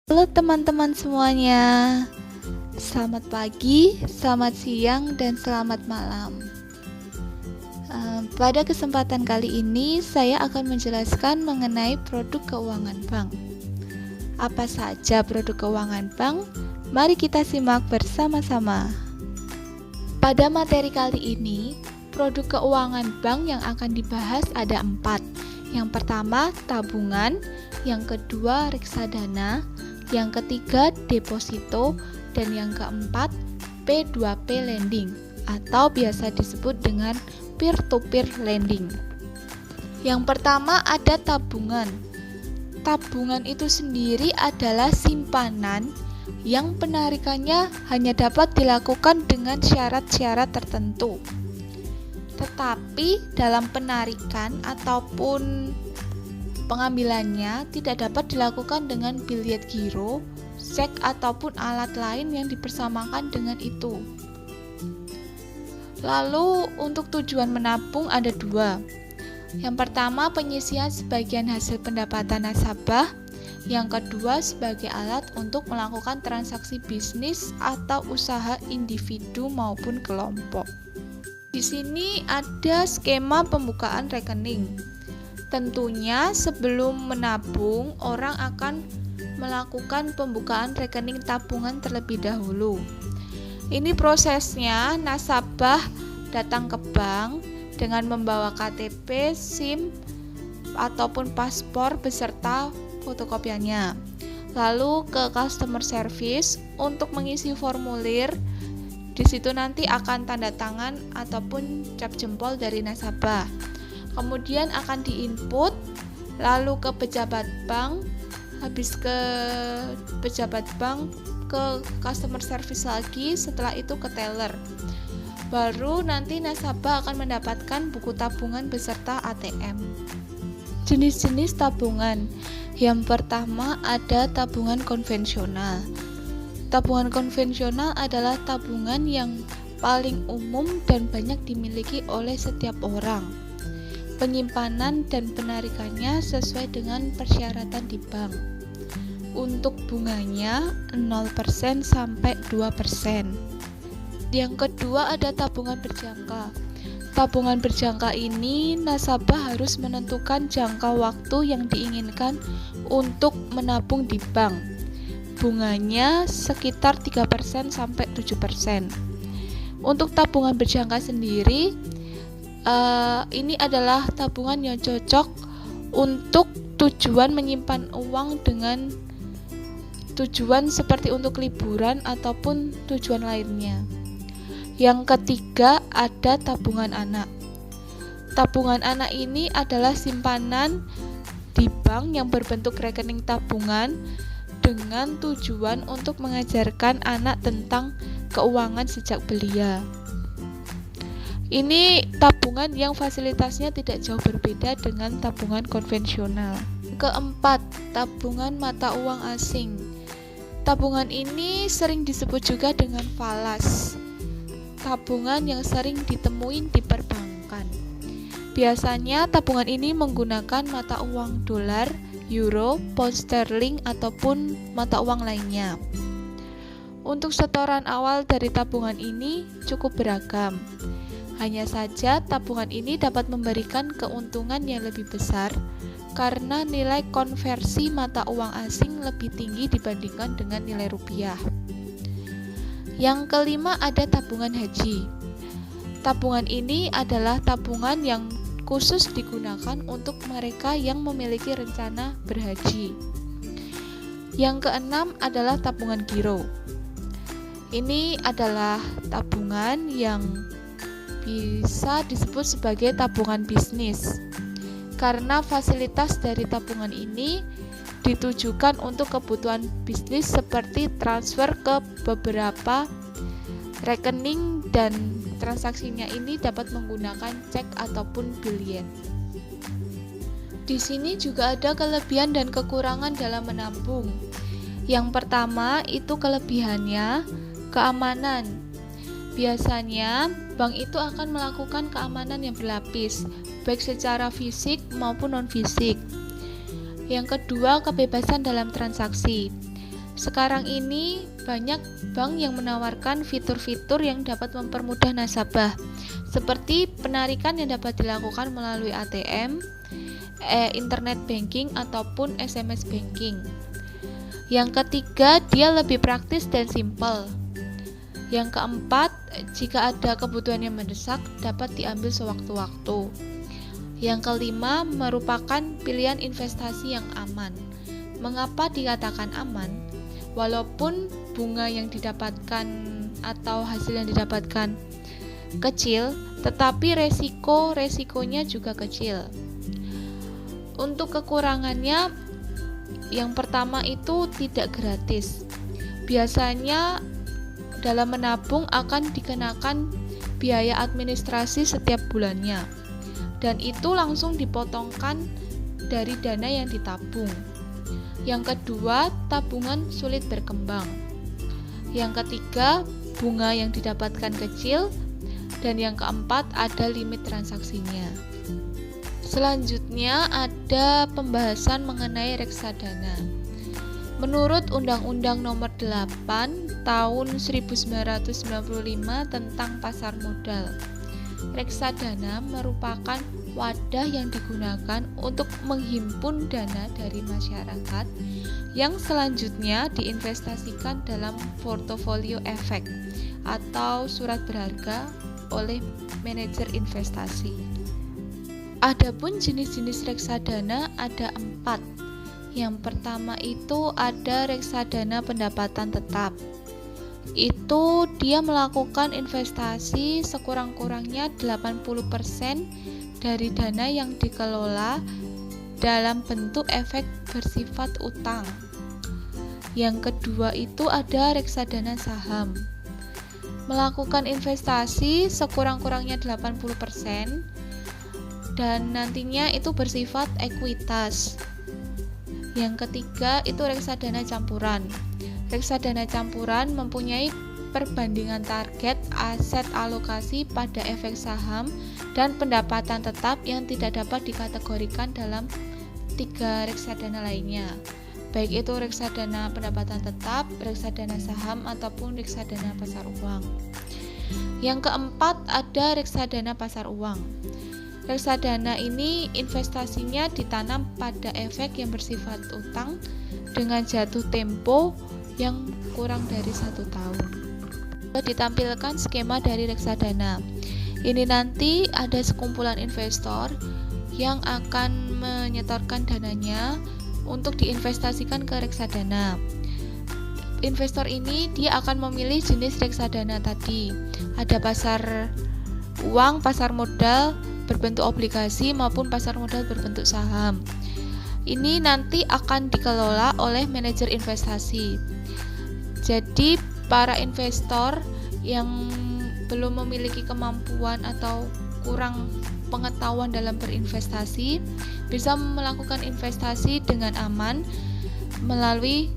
Halo teman-teman semuanya, selamat pagi, selamat siang, dan selamat malam. Pada kesempatan kali ini saya akan menjelaskan mengenai produk keuangan bank. Apa saja produk keuangan bank? Mari kita simak bersama-sama. Pada materi kali ini, produk keuangan bank yang akan dibahas ada 4. Yang pertama, tabungan. Yang kedua, reksadana. Yang ketiga, deposito. Dan yang keempat, P2P lending atau biasa disebut dengan peer-to-peer lending. Yang pertama ada tabungan. Tabungan itu sendiri adalah simpanan yang penarikannya hanya dapat dilakukan dengan syarat-syarat tertentu. Tetapi dalam penarikan ataupun pengambilannya tidak dapat dilakukan dengan biljet giro, sek ataupun alat lain yang dipersamakan dengan itu. Lalu untuk tujuan menabung ada 2. Yang pertama, penyisian sebagian hasil pendapatan nasabah. Yang kedua, sebagai alat untuk melakukan transaksi bisnis atau usaha individu maupun kelompok. Di sini ada skema pembukaan rekening. Tentunya sebelum menabung, orang akan melakukan pembukaan rekening tabungan terlebih dahulu. Ini prosesnya, nasabah datang ke bank dengan membawa KTP, SIM, ataupun paspor beserta fotokopiannya. Lalu ke customer service untuk mengisi formulir. Di situ nanti akan tanda tangan ataupun cap jempol dari nasabah. Kemudian akan diinput, lalu ke pejabat bank, habis ke pejabat bank, ke customer service lagi, setelah itu ke teller. Baru nanti nasabah akan mendapatkan buku tabungan beserta ATM. Jenis-jenis tabungan. Yang pertama ada tabungan konvensional. Tabungan konvensional adalah tabungan yang paling umum dan banyak dimiliki oleh setiap orang. Penyimpanan dan penarikannya sesuai dengan persyaratan di bank. Untuk bunganya 0% sampai 2%. Yang kedua ada tabungan berjangka. Tabungan berjangka ini nasabah harus menentukan jangka waktu yang diinginkan untuk menabung di bank. Bunganya sekitar 3% sampai 7%. Untuk tabungan berjangka sendiri, ini adalah tabungan yang cocok untuk tujuan menyimpan uang dengan tujuan seperti untuk liburan ataupun tujuan lainnya. Yang ketiga ada tabungan anak. Tabungan anak ini adalah simpanan di bank yang berbentuk rekening tabungan dengan tujuan untuk mengajarkan anak tentang keuangan sejak belia. Ini tabungan yang fasilitasnya tidak jauh berbeda dengan tabungan konvensional. Keempat, tabungan mata uang asing. Tabungan ini sering disebut juga dengan falas. Tabungan yang sering ditemuin di perbankan. Biasanya tabungan ini menggunakan mata uang dolar, euro, pound sterling, ataupun mata uang lainnya. Untuk setoran awal dari tabungan ini cukup beragam. Hanya saja tabungan ini dapat memberikan keuntungan yang lebih besar karena nilai konversi mata uang asing lebih tinggi dibandingkan dengan nilai rupiah. Yang kelima ada tabungan haji. Tabungan ini adalah tabungan yang khusus digunakan untuk mereka yang memiliki rencana berhaji. Yang keenam adalah tabungan giro. Ini adalah tabungan yang bisa disebut sebagai tabungan bisnis. Karena fasilitas dari tabungan ini ditujukan untuk kebutuhan bisnis seperti transfer ke beberapa rekening dan transaksinya ini dapat menggunakan cek ataupun biljet. Di sini juga ada kelebihan dan kekurangan dalam menabung. Yang pertama itu kelebihannya, keamanan. Biasanya bank itu akan melakukan keamanan yang berlapis, baik secara fisik maupun non-fisik. Yang kedua, kebebasan dalam transaksi. Sekarang ini banyak bank yang menawarkan fitur-fitur yang dapat mempermudah nasabah, seperti penarikan yang dapat dilakukan melalui ATM, internet banking, ataupun SMS banking. Yang ketiga, dia lebih praktis dan simpel. Yang keempat, jika ada kebutuhan yang mendesak, dapat diambil sewaktu-waktu. Yang kelima, merupakan pilihan investasi yang aman. Mengapa dikatakan aman? Walaupun bunga yang didapatkan atau hasil yang didapatkan kecil, tetapi resikonya juga kecil. Untuk kekurangannya, yang pertama itu tidak gratis. Biasanya dalam menabung akan dikenakan biaya administrasi setiap bulannya, dan itu langsung dipotongkan dari dana yang ditabung. Yang kedua, tabungan sulit berkembang. Yang ketiga, bunga yang didapatkan kecil. Dan yang keempat, ada limit transaksinya. Selanjutnya ada pembahasan mengenai reksadana. Menurut Undang-Undang Nomor 8 Tahun 1995 tentang pasar modal, reksadana merupakan wadah yang digunakan untuk menghimpun dana dari masyarakat yang selanjutnya diinvestasikan dalam portofolio efek atau surat berharga oleh manajer investasi. Adapun jenis-jenis reksadana ada 4. Yang pertama itu ada reksadana pendapatan tetap. Itu dia melakukan investasi sekurang-kurangnya 80% dari dana yang dikelola dalam bentuk efek bersifat utang. Yang kedua itu ada reksadana saham. Melakukan investasi sekurang-kurangnya 80% dan nantinya itu bersifat ekuitas. Yang ketiga itu reksadana campuran. Reksadana campuran mempunyai perbandingan target aset alokasi pada efek saham dan pendapatan tetap yang tidak dapat dikategorikan dalam 3 reksadana lainnya, baik itu reksadana pendapatan tetap, reksadana saham, ataupun reksadana pasar uang. Yang keempat ada reksadana pasar uang. Reksadana ini investasinya ditanam pada efek yang bersifat utang dengan jatuh tempo yang kurang dari 1 tahun. Ditampilkan skema dari reksadana. Ini nanti ada sekumpulan investor yang akan menyetorkan dananya untuk diinvestasikan ke reksadana. Investor ini dia akan memilih jenis reksadana tadi. Ada pasar uang, pasar modal berbentuk obligasi maupun pasar modal berbentuk saham. Ini nanti akan dikelola oleh manajer investasi. Jadi para investor yang belum memiliki kemampuan atau kurang pengetahuan dalam berinvestasi bisa melakukan investasi dengan aman melalui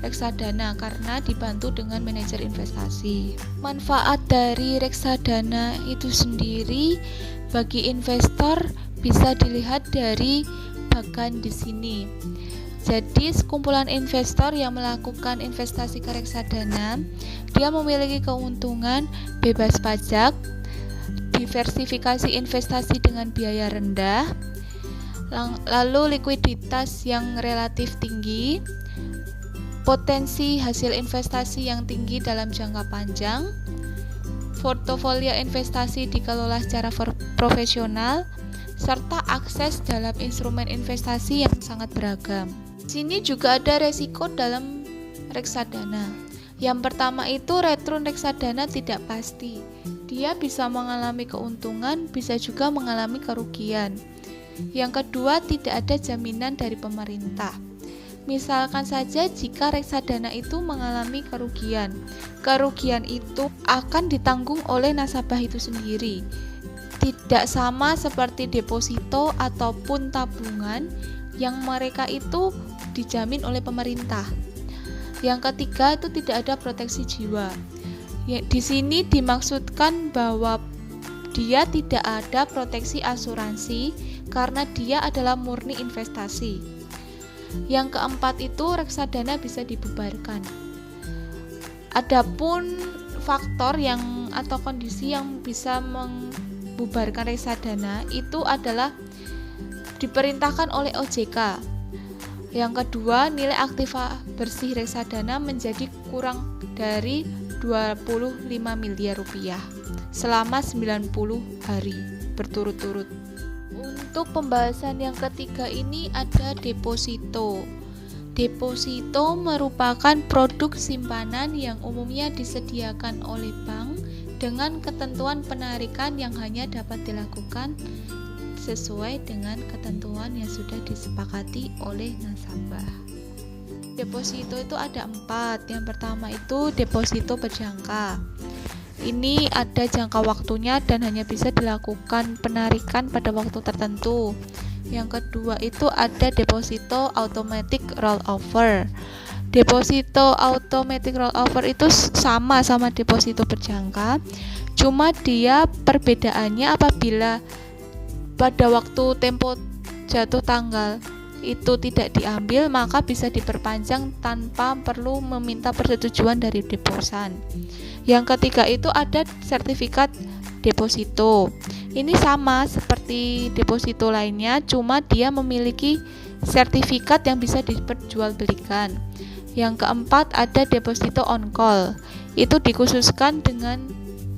reksadana karena dibantu dengan manajer investasi. Manfaat dari reksadana itu sendiri bagi investor bisa dilihat dari bagan di sini. Jadi sekumpulan investor yang melakukan investasi ke reksadana, dia memiliki keuntungan bebas pajak, diversifikasi investasi dengan biaya rendah, lalu likuiditas yang relatif tinggi, potensi hasil investasi yang tinggi dalam jangka panjang, portofolio investasi dikelola secara profesional, serta akses dalam instrumen investasi yang sangat beragam. Di sini juga ada resiko dalam reksadana. Yang pertama itu return reksadana tidak pasti. Dia bisa mengalami keuntungan, bisa juga mengalami kerugian. Yang kedua, tidak ada jaminan dari pemerintah. Misalkan saja jika reksadana itu mengalami kerugian. Kerugian itu akan ditanggung oleh nasabah itu sendiri. Tidak sama seperti deposito ataupun tabungan yang mereka itu dijamin oleh pemerintah. Yang ketiga itu tidak ada proteksi jiwa. Di sini dimaksudkan bahwa dia tidak ada proteksi asuransi karena dia adalah murni investasi. Yang keempat itu reksadana bisa dibubarkan. Adapun faktor yang atau kondisi yang bisa membubarkan reksadana itu adalah diperintahkan oleh OJK. Yang kedua, nilai aktiva bersih reksadana menjadi kurang dari 25 miliar rupiah selama 90 hari berturut-turut. Untuk pembahasan yang ketiga ini ada deposito. Deposito merupakan produk simpanan yang umumnya disediakan oleh bank dengan ketentuan penarikan yang hanya dapat dilakukan sesuai dengan ketentuan yang sudah disepakati oleh nasabah. Deposito itu ada 4. Yang pertama itu deposito berjangka. Ini ada jangka waktunya dan hanya bisa dilakukan penarikan pada waktu tertentu. Yang kedua itu ada deposito automatic rollover. Deposito automatic rollover itu sama deposito berjangka, cuma dia perbedaannya apabila pada waktu tempo jatuh tanggal itu tidak diambil, maka bisa diperpanjang tanpa perlu meminta persetujuan dari deposan. Yang ketiga itu ada sertifikat deposito. Ini sama seperti deposito lainnya, cuma dia memiliki sertifikat yang bisa diperjualbelikan. Yang keempat ada deposito on call. Itu dikhususkan dengan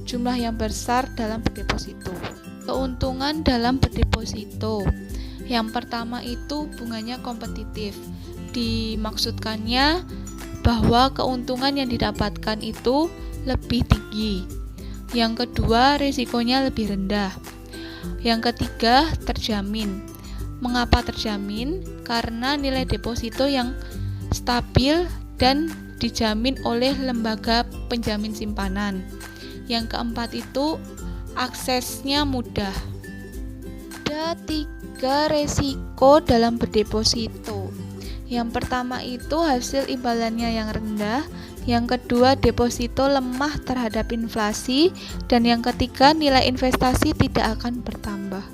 jumlah yang besar dalam berdeposito. Keuntungan dalam berdeposito. Yang pertama itu bunganya kompetitif. Dimaksudkannya bahwa keuntungan yang didapatkan itu lebih tinggi. Yang kedua, risikonya lebih rendah. Yang ketiga, terjamin. Mengapa terjamin? Karena nilai deposito yang stabil dan dijamin oleh lembaga penjamin simpanan. Yang keempat itu aksesnya mudah. Ada 3 resiko dalam berdeposito. Yang pertama itu hasil imbalannya yang rendah. Yang kedua, deposito lemah terhadap inflasi. Dan yang ketiga, nilai investasi tidak akan bertambah.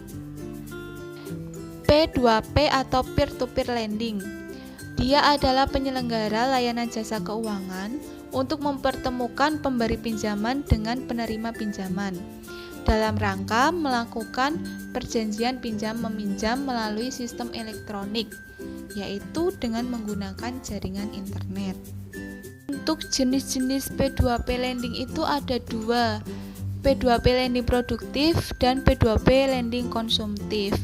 P2P atau peer-to-peer lending. Dia adalah penyelenggara layanan jasa keuangan untuk mempertemukan pemberi pinjaman dengan penerima pinjaman dalam rangka melakukan perjanjian pinjam-meminjam melalui sistem elektronik, yaitu dengan menggunakan jaringan internet. Untuk jenis-jenis P2P lending itu ada 2, P2P lending produktif dan P2P lending konsumtif.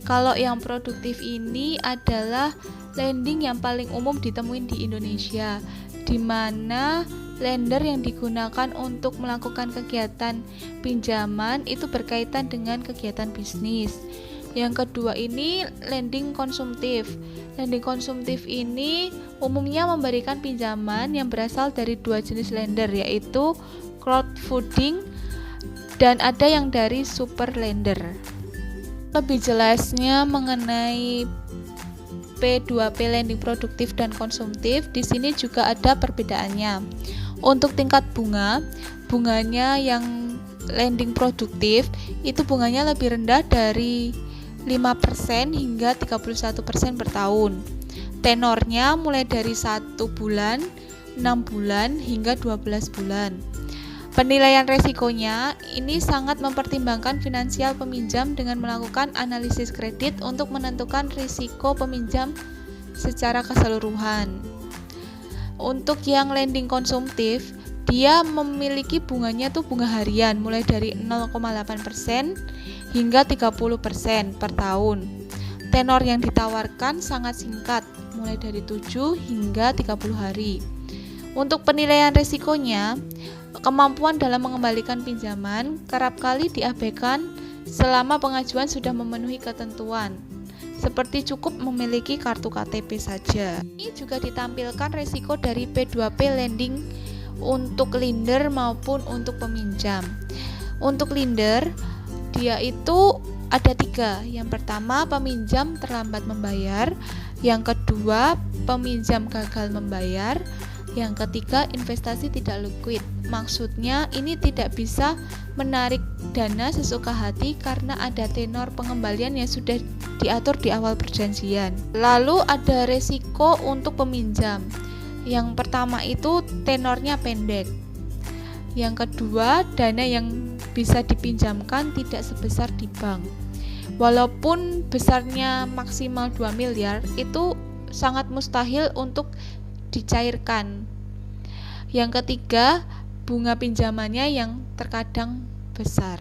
Kalau yang produktif ini adalah lending yang paling umum ditemuin di Indonesia, di mana lender yang digunakan untuk melakukan kegiatan pinjaman itu berkaitan dengan kegiatan bisnis. Yang kedua ini lending konsumtif. Lending konsumtif ini umumnya memberikan pinjaman yang berasal dari 2 jenis lender, yaitu crowdfunding dan ada yang dari super lender. Lebih jelasnya mengenai P2P lending produktif dan konsumtif, di sini juga ada perbedaannya. Untuk tingkat bunganya yang lending produktif itu bunganya lebih rendah dari 5% hingga 31% per tahun. Tenornya mulai dari 1 bulan, 6 bulan hingga 12 bulan. Penilaian resikonya ini sangat mempertimbangkan finansial peminjam dengan melakukan analisis kredit untuk menentukan risiko peminjam secara keseluruhan. Untuk yang lending konsumtif, dia memiliki bunganya tuh bunga harian mulai dari 0,8% hingga 30% per tahun. Tenor yang ditawarkan sangat singkat, mulai dari 7 hingga 30 hari. Untuk penilaian risikonya, kemampuan dalam mengembalikan pinjaman kerap kali diabaikan selama pengajuan sudah memenuhi ketentuan, seperti cukup memiliki kartu KTP saja. Ini juga ditampilkan risiko dari P2P lending untuk lender maupun untuk peminjam. Untuk lender, dia itu ada 3. Yang pertama, peminjam terlambat membayar. Yang kedua, peminjam gagal membayar. Yang ketiga, investasi tidak liquid. Maksudnya ini tidak bisa menarik dana sesuka hati karena ada tenor pengembalian yang sudah diatur di awal perjanjian. Lalu ada resiko untuk peminjam. Yang pertama itu tenornya pendek. Yang kedua, dana yang bisa dipinjamkan tidak sebesar di bank. Walaupun besarnya maksimal 2 miliar, itu sangat mustahil untuk dicairkan. Yang ketiga, bunga pinjamannya yang terkadang besar.